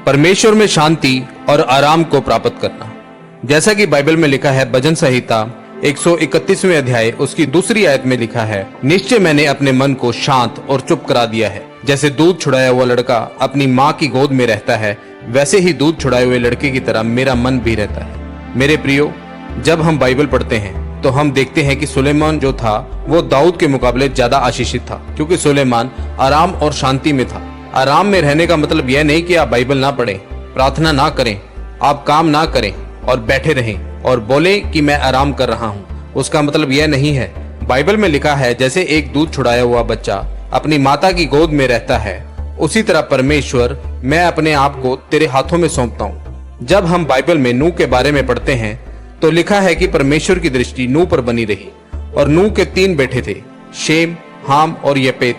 परमेश्वर में शांति और आराम को प्राप्त करना। जैसा कि बाइबल में लिखा है, भजन संहिता 131वें अध्याय उसकी दूसरी आयत में लिखा है, निश्चय मैंने अपने मन को शांत और चुप करा दिया है। जैसे दूध छुड़ाया हुआ लड़का अपनी माँ की गोद में रहता है, वैसे ही दूध छुड़ाए हुए लड़के की तरह मेरा मन भी रहता है। मेरे प्रियो, जब हम बाइबल पढ़ते हैं तो हम देखते हैं कि सुलेमान जो था वो दाऊद के मुकाबले ज्यादा आशीषित था, क्योंकि सुलेमान आराम और शांति में था। आराम में रहने का मतलब यह नहीं कि आप बाइबल ना पढ़ें, प्रार्थना ना करें, आप काम ना करें और बैठे रहें और बोलें कि मैं आराम कर रहा हूँ। उसका मतलब यह नहीं है। बाइबल में लिखा है, जैसे एक दूध छुड़ाया हुआ बच्चा अपनी माता की गोद में रहता है, उसी तरह परमेश्वर, मैं अपने आप को तेरे हाथों में सौंपता हूँ। जब हम बाइबल में नूह के बारे में पढ़ते हैं तो लिखा है कि परमेश्वर की दृष्टि नूह पर बनी रही और नूह के 3 बेटे थे, शेम, हाम और यपेत।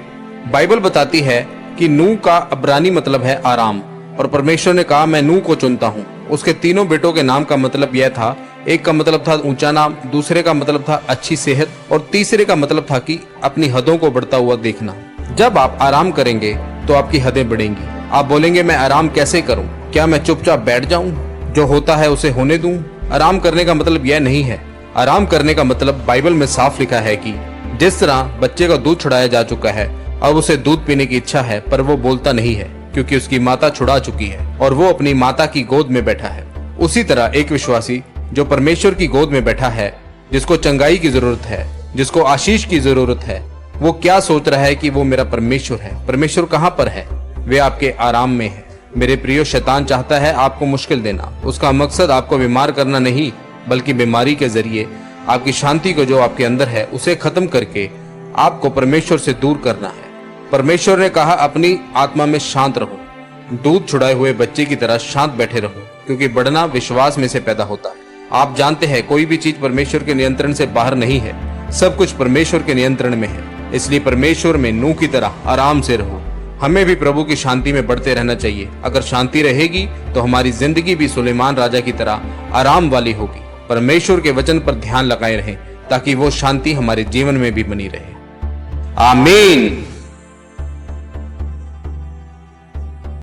बाइबल बताती है कि नूह का अब्रानी मतलब है आराम, और परमेश्वर ने कहा मैं नूह को चुनता हूँ। उसके 3 बेटों के नाम का मतलब यह था, एक का मतलब था ऊंचा नाम, दूसरे का मतलब था अच्छी सेहत और तीसरे का मतलब था कि अपनी हदों को बढ़ता हुआ देखना। जब आप आराम करेंगे तो आपकी हदें बढ़ेंगी। आप बोलेंगे मैं आराम कैसे करूं? क्या मैं चुपचाप बैठ जाऊं? जो होता है उसे होने दूं? आराम करने का मतलब यह नहीं है। आराम करने का मतलब बाइबल में साफ लिखा है कि जिस तरह बच्चे का दूध छुड़ाया जा चुका है, अब उसे दूध पीने की इच्छा है पर वो बोलता नहीं है, क्योंकि उसकी माता छुड़ा चुकी है और वो अपनी माता की गोद में बैठा है। उसी तरह एक विश्वासी जो परमेश्वर की गोद में बैठा है, जिसको चंगाई की जरूरत है, जिसको आशीष की जरूरत है, वो क्या सोच रहा है कि वो मेरा परमेश्वर है। परमेश्वर कहाँ पर है? वे आपके आराम में है। मेरे प्रियो, शैतान चाहता है आपको मुश्किल देना। उसका मकसद आपको बीमार करना नहीं, बल्कि बीमारी के जरिए आपकी शांति को जो आपके अंदर है उसे खत्म करके आपको परमेश्वर से दूर करना है। परमेश्वर ने कहा अपनी आत्मा में शांत रहो, दूध छुड़ाए हुए बच्चे की तरह शांत बैठे रहो, क्योंकि बढ़ना विश्वास में से पैदा होता है। आप जानते हैं कोई भी चीज परमेश्वर के नियंत्रण से बाहर नहीं है, सब कुछ परमेश्वर के नियंत्रण में है। इसलिए परमेश्वर में नूह की तरह आराम से रहो। हमें भी प्रभु की शांति में बढ़ते रहना चाहिए। अगर शांति रहेगी तो हमारी जिंदगी भी सुलेमान राजा की तरह आराम वाली होगी। परमेश्वर के वचन पर ध्यान लगाए रहें ताकि वो शांति हमारे जीवन में भी बनी रहे। आमीन।